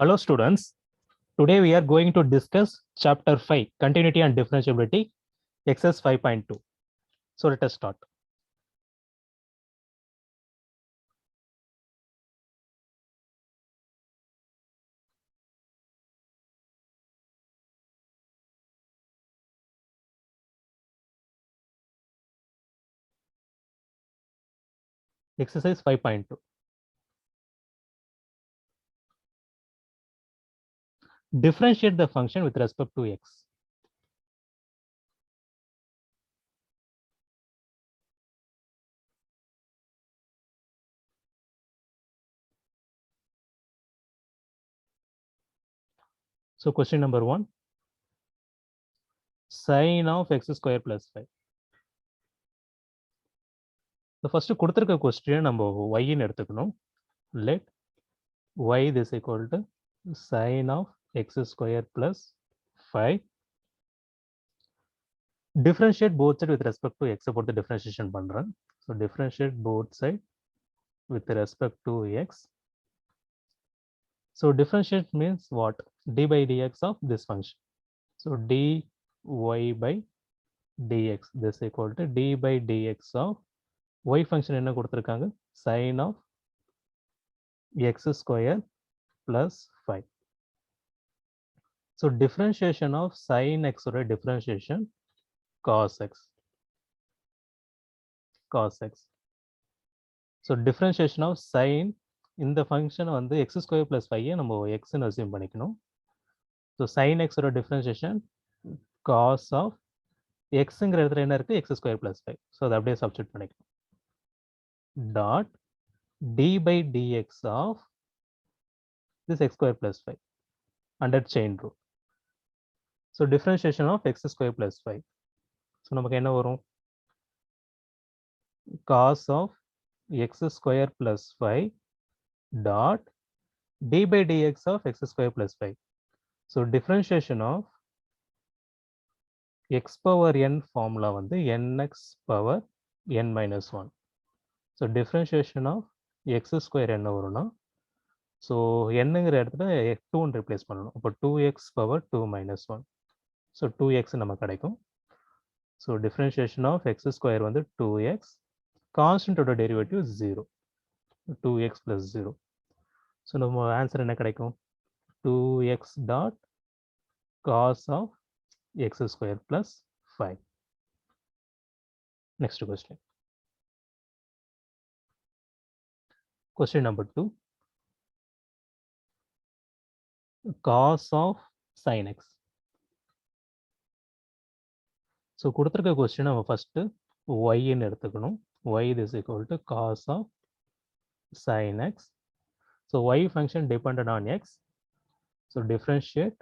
Hello students, today we are going to discuss chapter 5, continuity and differentiability, exercise 5.2. So let us start. Exercise 5.2. Differentiate the function with respect to x. So question number 1, sine of x square plus 5. The first கொடுத்திருக்க question நம்ம y ன்னு எடுத்துக்கணும். Let y this equal to sine of x square plus 5. Differentiate both sides with respect to x பொறுத்து differentiation பண்றேன். So differentiate both sides with respect to x. So differentiate means what? D by dx of this function. So dy by dx this equal to d by dx of y function என்ன கொடுத்திருக்காங்க? Sin of x square plus 5. So differentiation of sin x or differentiation cos x. So differentiation of sin இந்த function வந்து x square plus 5 நம்ம x ன்னு assume பண்ணிக்கணும். So sin x or differentiation cos of xங்கிற இடத்துல என்ன இருக்கு? X square plus 5. So அதை அப்படியே substitute பண்ணிக்கலாம். Dot d by dx of this x square plus 5 under chain rule. So differentiation of x square plus 5. So நமக்கு என்ன வரும்? Cos of x square plus 5 dot d by dx of x square plus 5. So differentiation of x power n formula வந்து nx power n minus 1. So differentiation of x square என்ன வரும்னா, so nங்கிற இடத்துல 2 replace பண்ணணும். அப்போ 2x power 2 minus 1. So 2x நமக்கு கிடைக்கும். So differentiation of x square வந்து 2x. Constant ஓட derivative 0. 2x plus 0. So நம்ம ஆன்சர் என்ன கிடைக்கும்? 2x dot cos of x square plus 5. Next question. Question number 2. Cos of sin x. So கொடுத்திருக்க question நம்ம first y ன்னு எடுத்துக்கணும். y is equal to cos of sin x. So y function dependent on x. So differentiate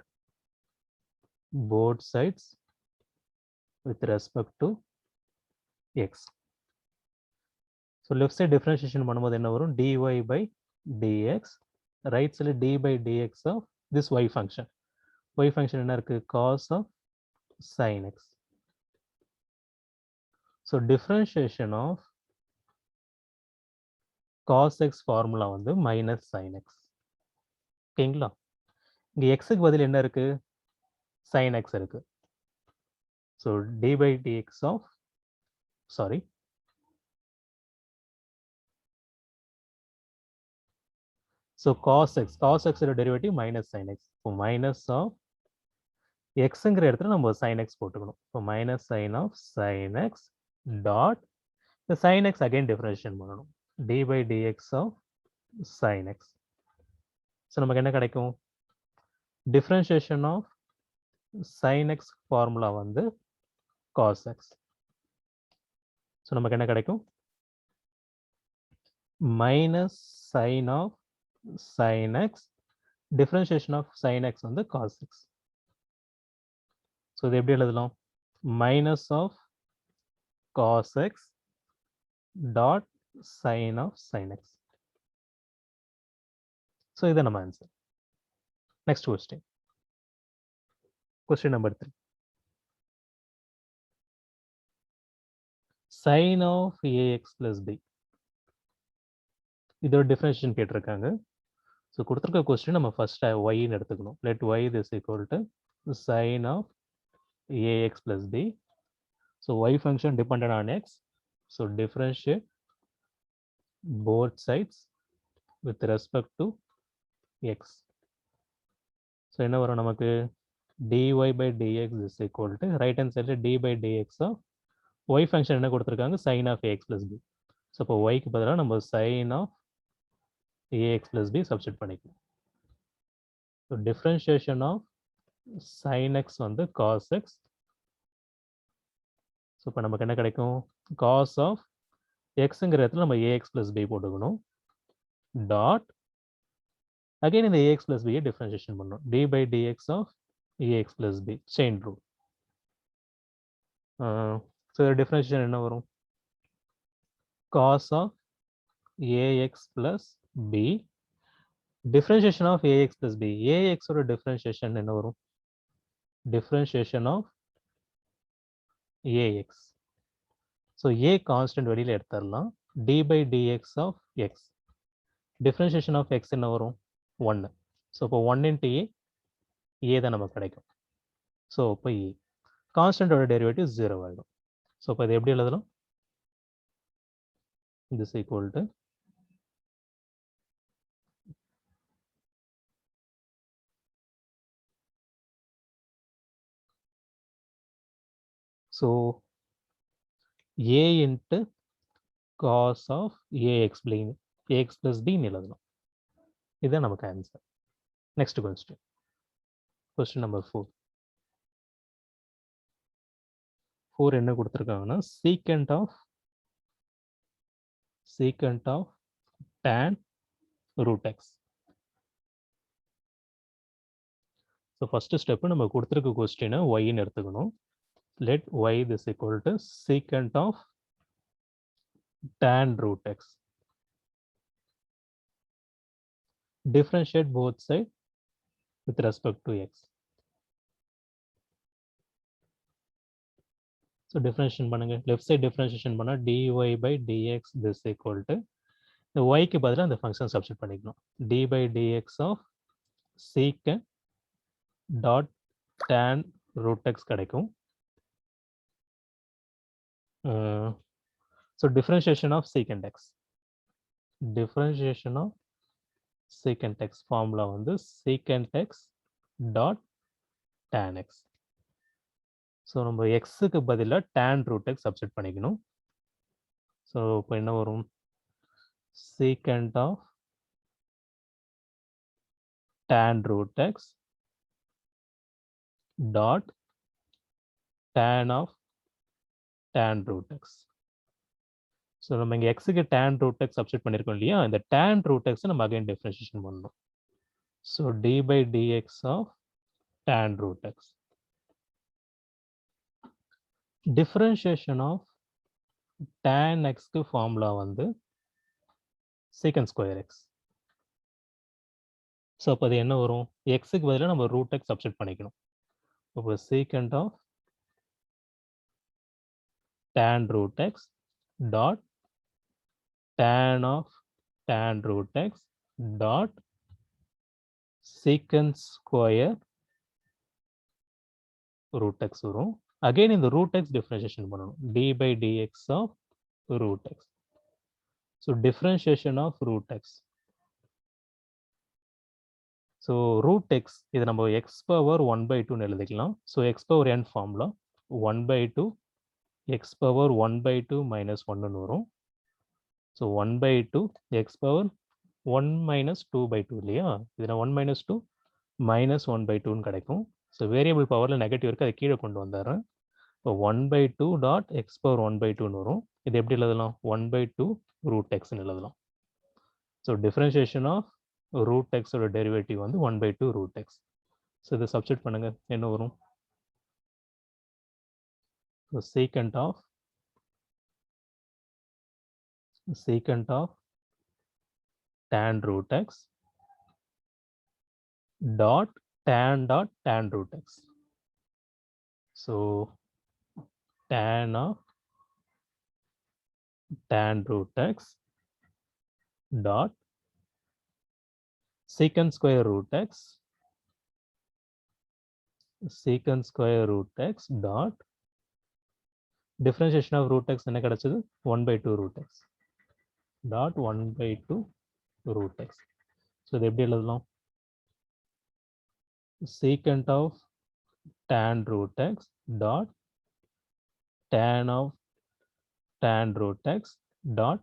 both sides with respect to x. So left side differentiation பண்ணும்போது என்ன வரும்? dy by dx. Right side d by dx of this y function. Y function என்ன இருக்கு? Cos of sin x. So differentiation of cos x formula வந்து minus sin x. ஓகேங்களா? இங்க xக்கு பதில் என்ன இருக்கு? sin x இருக்கு. So d by dx of, sorry. So cos x derivative minus sin x. So minus of xங்கிற இடத்துல நம்ம sin x போட்டுக்கணும். So minus sin of sin x dot the sin x again differentiation பண்ணணும். d by dx of sin x. So நமக்கு என்ன கிடைக்கும்? Differentiation of sin x formula வந்து cos x. So நமக்கு என்ன கிடைக்கும்? Minus sin of sin x differentiation of sin x வந்து cos x. So இது எப்படி எழுதலாம்? Minus of cos x dot sin of sin x. So இது நம்ம answer. Next question. Question number 3. Sin of ax plus b. இதோட differentiation கேட்டிருக்காங்க. So கொடுத்துருக்க question நம்ம ஃபர்ஸ்ட் ஒய்ன்னு எடுத்துக்கணும். Let y this equal to sine of a x plus b. So y function depended on x. So differentiate both sides with respect to x. So என்ன வரும் நமக்கு dy by dx is equal to right hand side d by dx of y function என்ன கொடுத்துருக்காங்க sin of ax plus b. So இப்போ yக்கு பதிலாக நம்ம sin of ax plus b substitute பண்ணிக்கலாம். So differentiation of sin x வந்து cos x. So இப்போ நமக்கு என்ன கிடைக்கும் cos of xங்கிற இடத்துல நம்ம ax plus b போட்டுக்கணும். டாட் again இந்த ax plus b differentiation பண்ணணும். d by dx of ax plus b chain rule. So differentiation என்ன வரும் cos of ax plus b. differentiation of ax plus b. ax ஓட differentiation என்ன வரும் differentiation of ax. so a constant வெளியில எடுத்துடலாம். d by dx of x. differentiation of x என்ன வரும் 1. So இப்போ 1 into a தான் நமக்கு கிடைக்கும். ஸோ இப்போ a கான்ஸ்டன்டோட டெரிவேட்டிவ் 0 ஆகிடும். ஸோ இப்போ இது எப்படி எழுதலாம் this equal to so a into cos of ax plus b எழுதலாம். இதுதான் நமக்கு ஆன்சர். நெக்ஸ்ட் கொஸ்டின் நம்பர் 4 என்ன கொடுத்துருக்காங்கன்னா secant of tan root x. So first step நம்ம கொடுத்துருக்க கொஸ்டினை ஒய்ன்னு எடுத்துக்கணும். let y is equal to secant of tan root x. differentiate both sides with respect to x. So differentiation பண்ணுங்க. left side differentiation பண்ணா dy by dx this equal to இந்த y க்கு பதிலா அந்த ஃபங்க்ஷன் சப்ஸ்டிட் பண்ணிக்கணும். d by dx of secant dot tan root x கிடைக்கும். So differentiation of secant x. differentiation of secant x formula வந்து secant x dot tan x. So நம்ம எக்ஸுக்கு பதிலாக tan root x சப்ஸ்டிட் பண்ணிக்கணும். So இப்போ என்ன வரும் secant of tan root x dot tan of tan root x. So நம்ம இங்கே எக்ஸுக்கு tan root x சப்ஸ்டிட் பண்ணியிருக்கோம் இல்லையா, இந்த tan root x நம்ம அகைன் டிஃபரன்ஷியேஷன் பண்ணணும். So d by dx of tan root x. Differentiation of tan xக்கு formula வந்து secant square x. ஸோ அப்போ அது என்ன வரும் எக்ஸுக்கு பதிலாக நம்ம ரூட் எக்ஸ் சப்ஸ்டிட் பண்ணிக்கணும். இப்போ secant of tan root x dot tan of tan root x dot secant square root x வரும். அகைன் இந்த ரூட் எக்ஸ் டிஃபரன்ஷியேஷன் பண்ணணும். d by dx of root x. So differentiation of root x. So root x இதை நம்ம x power 1/2 எழுதிக்கலாம். So x power n formula 1/2 x power 1/2 minus 1 வரும். So 1/2 x power 1 minus 2/2 இல்லையா, இதில் 1 minus 2 minus 1/2 கிடைக்கும். So variable பவரில் negative இருக்குது, அதை கீழே கொண்டு வந்துடுறேன். இப்போ 1/2 டாட் எக்ஸ் பவர் 1/2 வரும். இது எப்படி எழுதலாம் 1/2 ரூட் எக்ஸ்ன்னு எழுதலாம். ஸோ டிஃபரன்ஷியேஷன் ஆஃப் ரூட் எக்ஸோட டெரிவேட்டிவ் வந்து 1/2 ரூட் எக்ஸ். ஸோ இதை சப்ஸ்டிட் பண்ணுங்க, என்ன வரும் secant of tan root x dot tan root x. So tan of tan root x dot secant square root x dot differentiation of root x என்ன கிடைச்சது 1/2 root x dot 1/2 root x. So இது எப்படி எழுதலாம்? Secant of tan root x dot tan of tan root x dot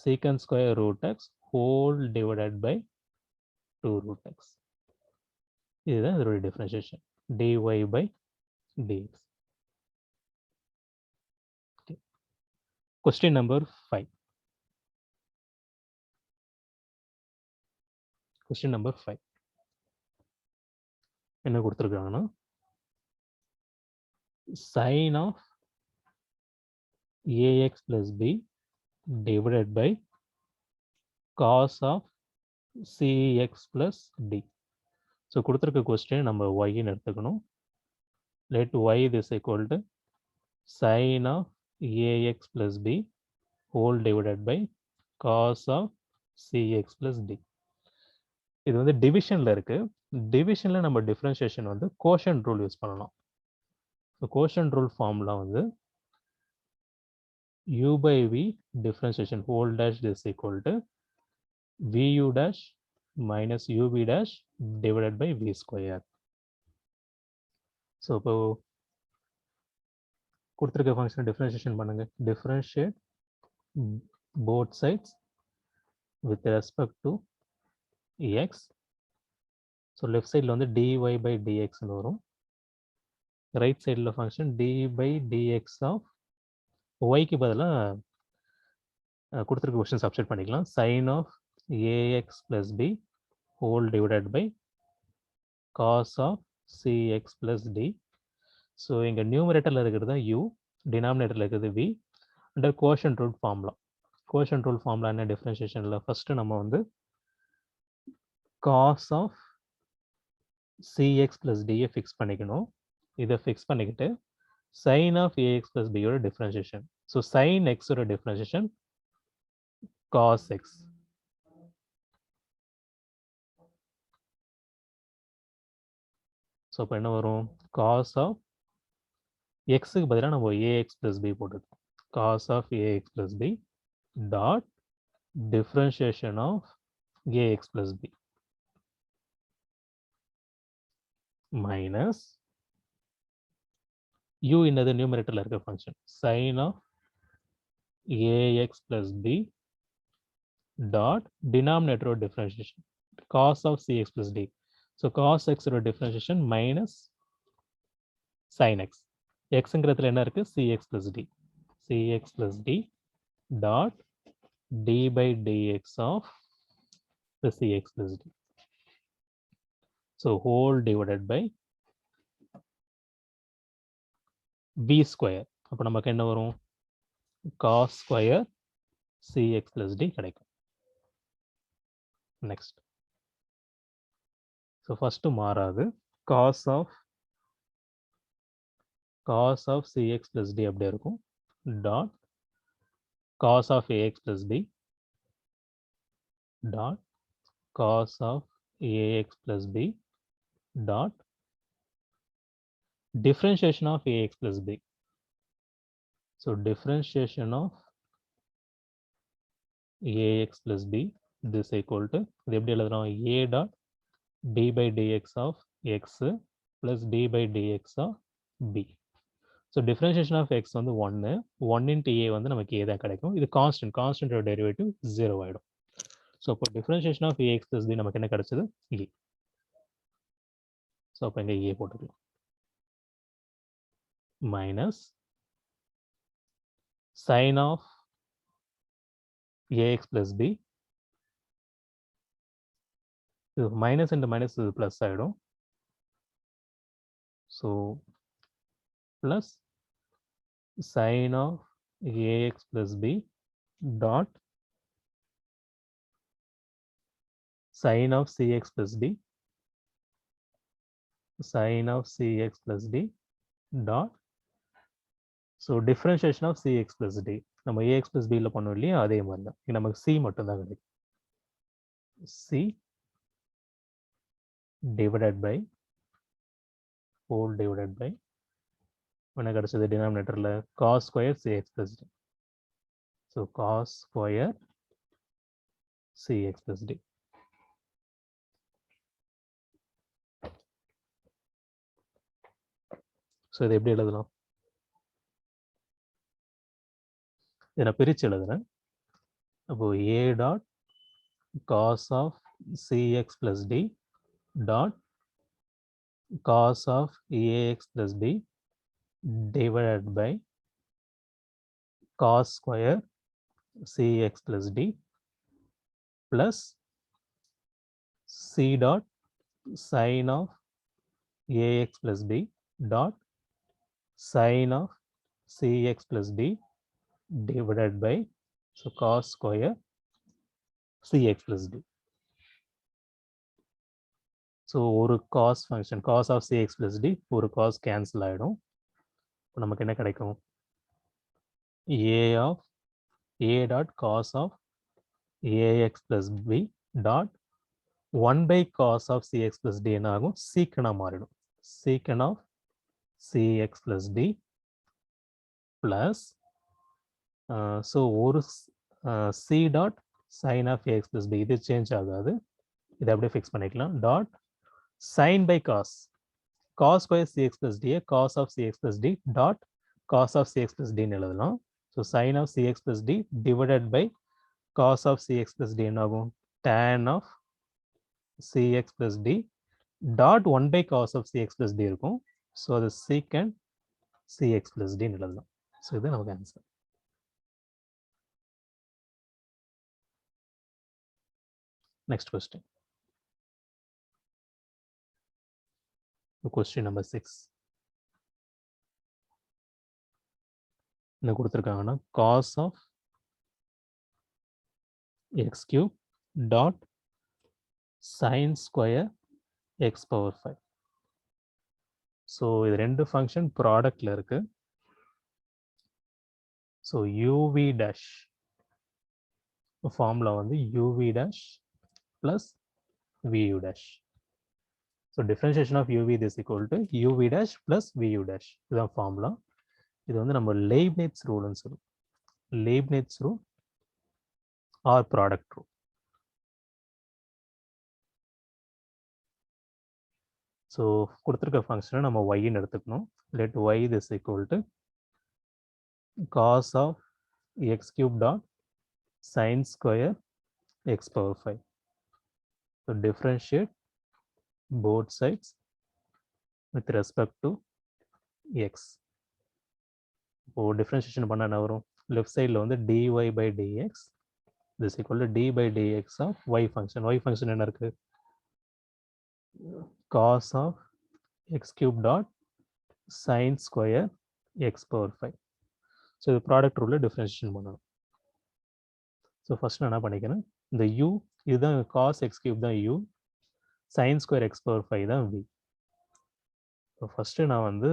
secant square root x whole divided by 2 root x. இதுதான் இதோட differentiation dy by dx. Okay. Question number 5. Question number 5. என்ன கொடுத்திருக்காங்கன்னா sin of ax plus b divided by cos of cx plus d. So கொடுத்திருக்க question நம்ம y ன்னு எடுத்துக்கணும். Let y is equal to sin of ax plus b whole divided by cos of cx plus d. இது வந்து டிவிஷன்ல இருக்கு. டிவிஷன்ல நம்ம differentiation வந்து quotient rule use பண்ணலாம். ஸோ கோஷன்ட் ரூல் ஃபார்முலா வந்து u by v differentiation whole dash is equal to vu dash minus ub dash divided by v square. So இப்போ கொடுத்துருக்க function differentiation பண்ணுங்க. Differentiate both sides with respect to x. So left சைடில் வந்து dy by dxன்னு வரும். Right சைடில் function d by dx of ஒய்க்கு பதிலாக கொடுத்துருக்க கொஸ்டின் சப்ஸ்டிட் பண்ணிக்கலாம். sin of ax plus b whole divided by cos of cx plus d. So இங்கே நியூமரேட்டரில் இருக்கிறது தான் u, டினாமினேட்டரில் இருக்கிறது v. Under quotient rule formula. Quotient rule formula என்ன டிஃபரன்ஷியேஷனில் ஃபஸ்ட்டு நம்ம வந்து cos of cx plus d fix பண்ணிக்கணும். இதை ஃபிக்ஸ் பண்ணிக்கிட்டு sin of ax plus b யோட டிஃபரன்ஷியேஷன். ஸோ sin x ஓட டிஃபரன்ஷியேஷன் cos x. ஸோ இப்போ என்ன வரும்? cos of xக்கு பதிலாக நம்ம ax plus b போட்டுருக்கோம். cos of ax plus b dot differentiation of ax plus b minus u என்னது நியூமரேட்டரில் இருக்க function sin of ax plus b dot denominator differentiation cos of cx plus d. So cos x differentiation minus sin x. xங்கிறதுல என்ன இருக்கு? cx plus d. cx plus d dot d by dx of the cx plus d. So whole divided by v square. அப்போ நமக்கு என்ன வரும்? cos square cx plus d கிடைக்கும். Next. So first மாறாது. cos of cx plus d அப்படியே இருக்கும். dot cos of ax plus b dot cos of ax plus b dot differentiation of ax plus b. So differentiation of ax plus b this equal to இது எப்படி எழுதுறோம்? a dot d by dx of x plus d by dx of b. So differentiation of x வந்து 1 into a வந்து நமக்கு a தான் கிடைக்கும். இது constant derivative 0 ஆயிடும். ஸோ இப்போ differentiation of ax plus b நமக்கு என்ன கிடைச்சது? a. ஸோ அப்போ இங்கே a போட்டுக்கலாம். minus sin of ax plus b. இது மைனஸ் இன்டு மைனஸ் இது ப்ளஸ் ஆகிடும். So plus sin of ax plus b dot sin of cx plus d sin of cx plus d dot so differentiation of cx plus d. நம்ம ax plus b ல பண்ணோம் இல்லையா, அதே மாதிரி தான். நமக்கு c மட்டும் தான் கிடைக்கும். c divided by whole divided by என்ன கிடைச்சது denominatorல cos square cx plus d. So cos square cx plus d. So இதை எப்படி எழுதலாம்? இதை நான் பிரித்து எழுதுறேன். அப்போ a dot cos of cx plus d dot cos of ax plus b divided by cos square cx plus d plus c dot sin of ax plus b dot sin of cx plus d divided by so cos square cx plus d. So ஒரு cos function cos of cx plus d ஒரு cos cancel ஆயிடும். நமக்கு என்ன கிடைக்கும்? a dot cos of ax plus b dot 1 by cos of cx plus d என்ன ஆகும்? secant மாறிடும். secant of cx plus d plus so ஒரு c dot sin of ax plus b இது change ஆகாது. இதை அப்படியே ஃபிக்ஸ் பண்ணிக்கலாம். Dot sin by cos cos square cx plus d cos of cx plus d dot cos of cx plus d ன்னு எழுதலாம். So sin of cx plus d divided by cos of cx plus d என்ன ஆகும்? tan of cx plus d dot 1 by cos of cx plus d இருக்கும். So அது secant cx plus d ன்னு எழுதலாம். So இது நமக்கு answer. Next question. Question number 6. என்ன கொடுத்துருக்காங்கன்னா cos of x cube dot sin square x power 5. So இது ரெண்டு ஃபங்க்ஷன் ப்ராடக்ட்ல இருக்கு. ஸோ uv dash ஃபார்முலா வந்து uv dash plus vu dash. So differentiation of uv is equal to uv dash plus vu dash. இதுதான் formula. இது வந்து நம்ம Leibniz ரூல்னு சொல்லுவோம். Leibniz rule or product rule. So கொடுத்துருக்க ஃபங்க்ஷனை நம்ம ஒய்ன்னு எடுத்துக்கணும். Let y is equal to cos of x cube dot sine square x power 5. So differentiate both sides with respect to x. இப்போ டிஃப்ரென்ஷியேஷன் பண்ண என்ன வரும்? லெஃப்ட் சைடில் வந்து dy by dx this equal to d by dx of y function. y function என்ன இருக்கு? cos of x cube dot sin square x power 5. So இது product ரூலில் differentiation பண்ணணும். ஸோ ஃபர்ஸ்ட் நான் என்ன பண்ணிக்கிறேன், இந்த u இதுதான் cos x cube தான் u, sin square x power 5 தான் v. ஸோ ஃபர்ஸ்ட்டு நான் வந்து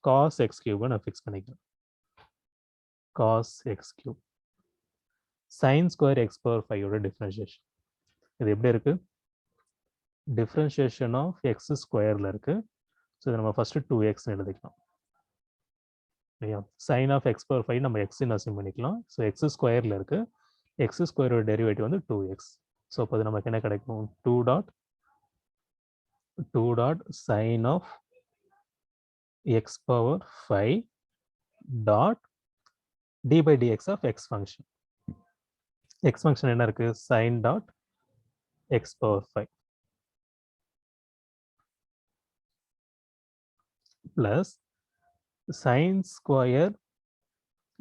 cos x cube நான் ஃபிக்ஸ் பண்ணிக்கிறேன். cos x cube sin square x power 5 ஓட டிஃப்ரென்ஷியேஷன் இது எப்படி இருக்கு? டிஃப்ரென்ஷியேஷன் ஆஃப் எக்ஸ் ஸ்கொயரில் இருக்கு. ஸோ இதை நம்ம ஃபர்ஸ்ட் 2x எழுதிக்கலாம். இல்லையா? சைன் ஆஃப் எக்ஸ் பவர் 5 நம்ம எக்ஸ்ன்னு அசியூம் பண்ணிக்கலாம். ஸோ எக்ஸ் ஸ்கொயரில் இருக்கு. எக்ஸ் ஸ்கொயரோட டெரிவேட்டிவ் வந்து 2x. ஸோ அப்போ அது நமக்கு என்ன கிடைக்கும்? 2 dot sine of x power 5 dot d by dx of x function. X function என்ன இருக்கு? Sine dot x power 5 plus sine square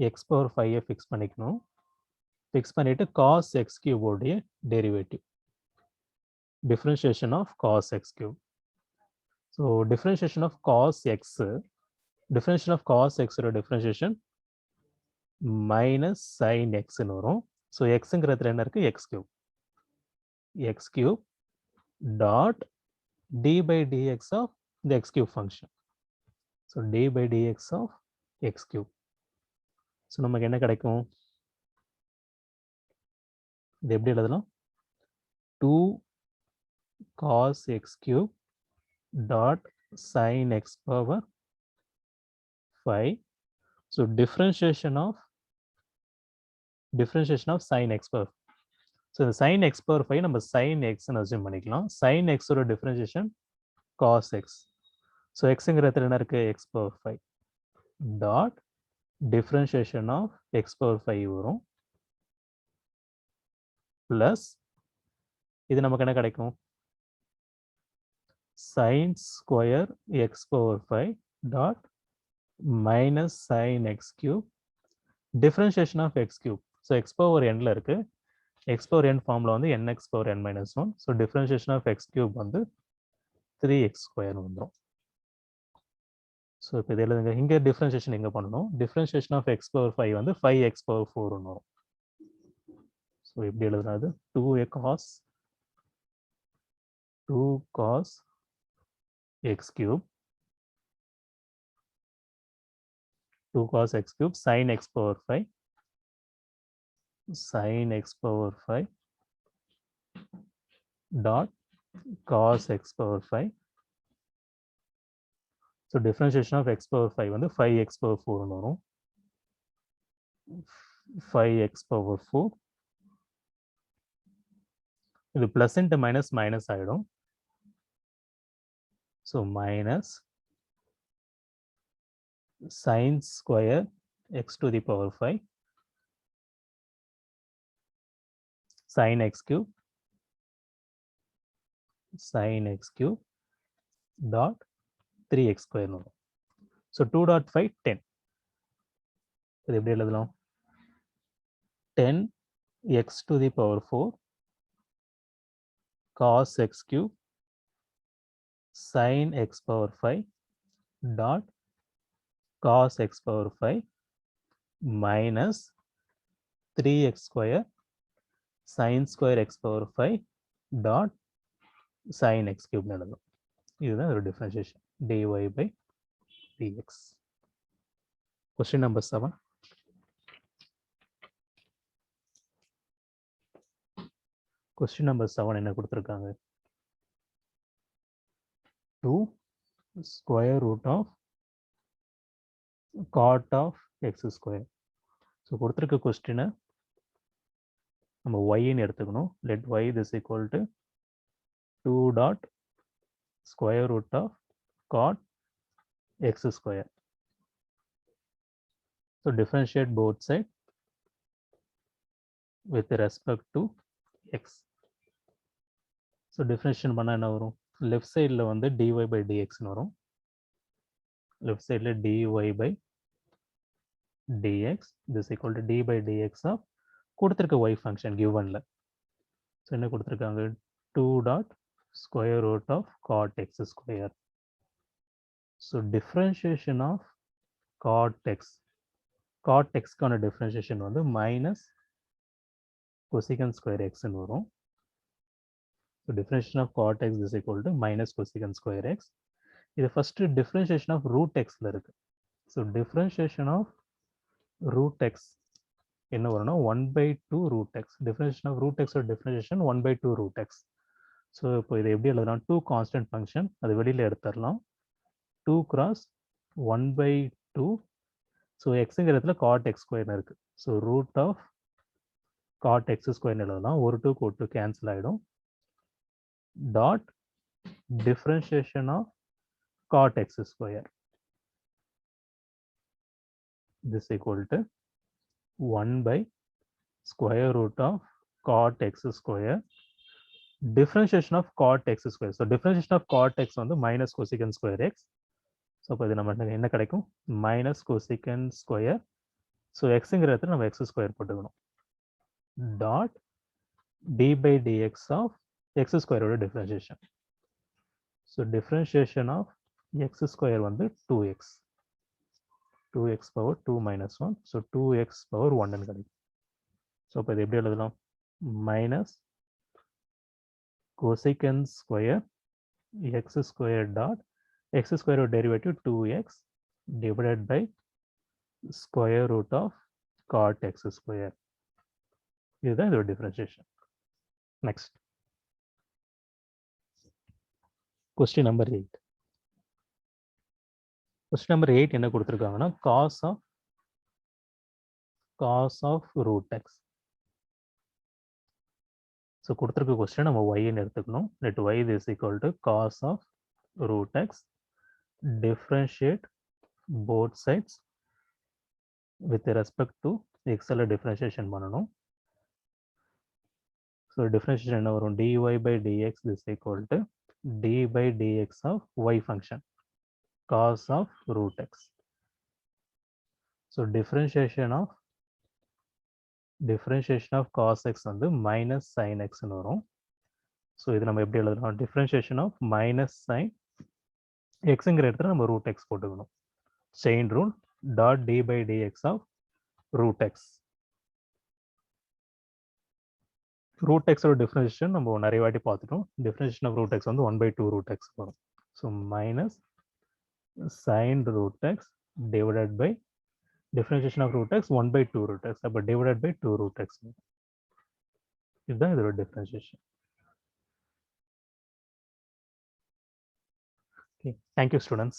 x power 5 fix பண்ணிக்கணும். ஃபிக்ஸ் பண்ணிட்டு காஸ் எக்ஸ் கியூபோடைய derivative differentiation of cos x cube. So differentiation of cos x, differentiation of cos எக்ஸோட differentiation minus sine எக்ஸ்ன்னு வரும். So எக்ஸுங்கிறதுல என்ன இருக்கு? X cube. X cube dot d by dx of the x cube function. So d by dx of x cube. So நமக்கு என்ன கிடைக்கும்? இது எப்படி எழுதலாம்? 2 cos x cube dot sin x power 5. So differentiation of sin x power. So the sin x power 5 நம்ம sin x ன்னு assume பண்ணிக்கலாம். sin x ஓட differentiation cos x. So xங்கிறது என்ன இருக்கு x power 5 dot differentiation of x power 5 வரும் plus இது நமக்கு என்ன கிடைக்கும் sin square x power 5 dot minus sin x cube differentiation of x cube. So x power n ல இருக்கு x power n ஃபார்ம்ல வந்து nx power n minus 1. So differentiation of x cube வந்து 3x square வந்துரும். So இப்போ இது எழுதுங்க இங்கே டிஃப்ரென்ஷியேஷன் எங்கே பண்ணணும் டிஃப்ரென்ஷியேஷன் ஆஃப் எக்ஸ் பவர் 5 வந்து 5x power 4 வரும் ஸோ எப்படி எழுதுறது 2 cos x cube 2 cos x cube sin x power 5 sin x power 5 dot cos x power 5. So differentiation of x power 5 வந்து 5x power 4 வரும் 5x power 4 இது plus into minus ஆயிடும் so minus sin square x to the power 5 sin x cube dot 3x square வரும் so 2 dot 5 10 இது எப்படி எழுதலாம் 10 x to the power 4 cos x cube sin x power 5 dot cos x power 5 minus 3x square sin square x power 5 dot sin x cube எழுதலாம் இதுதான் ஒரு differentiation dy by dx. Question number 7. Question number 7 என்ன கொடுத்திருக்காங்க 2 square root of cot of x square. So கொடுத்துருக்க கொஸ்டினை நம்ம y-ன்னு எடுத்துக்கணும் let y is equal to 2 dot square root of cot x square. So differentiate both sides with respect to x. So differentiation பண்ணா என்ன வரும் left sideல வந்து dy by dx வரும் left sideல dy by dx this is equal to d by dx of கொடுத்திருக்க y function givenல so என்ன கொடுத்திருக்காங்க 2 dot square root of cot x square. So differentiation of cot x கான differentiation வந்து minus cosecant square x ன்னு வரும் so differentiation of cot x is equal to minus cosecant square x. இது first differentiation of root x ல இருக்கு so differentiation of root x என்ன வரும்னா 1/2 root x differentiation of root x or differentiation 1/2 root x. so இப்போ இதை எப்படி எழுதலாம் 2 constant function அது வெளியில எடுத்துடலாம் 2 cross 1/2 so xங்கிறதுல cot x square இருக்கு so root of cot x square எழுதலாம் ஒரு 2 க்கு 2 கேன்சல் ஆயிடும் dot differentiation of cot x square this equal to 1 by square root of cot x square differentiation of cot x square. So differentiation of cot x வந்து minus cosecant square x. So இப்போ இது நம்ம என்ன கிடைக்கும் minus cosecant square. So xங்கிறதுல நம்ம x square போட்டுக்கணும் dot d by dx of x square ஓட differentiation. So differentiation of x square வந்து 2x power 2 minus 1. So 2x power 1 ன்னு கிடைக்கும் so இப்போ இது எப்படி எழுதலாம் minus cosecant square x square dot x square derivative 2x divided by square root of cot x square. இதுதான் இதோட differentiation. Next. Question number 8. Question number 8 என்ன கொடுத்துருக்காங்கன்னா cos of root x. So கொடுத்துருக்க கொஸ்டின் நம்ம ஒய்ன்னு எடுத்துக்கணும். Let y is equal to cos of root x. Differentiate both sides with respect to x ல differentiation பண்ணணும். ஸோ டிஃபரன்ஷியேஷன் என்ன வரும்? dy by dx is equal to d by dx of y function cos of root x. So differentiation of cos x வந்து minus sin x ன்னு வரும். So இது நம்ம எப்படி எழுதலாம்? differentiation of minus sin xங்கிற இடத்துல நம்ம root x போட்டுக்கணும். chain rule dot d by dx of root x. root x ஓட differentiation நம்ம நிறைய வாட்டி பார்த்துட்டோம். differentiation of root x வந்து 1/2 root x வரும். So minus sin root x divided by differentiation of root x 1/2 root x. அப்போ divided by 2 root x. இதுதான் இதோட differentiation. Okay. Thank you, students.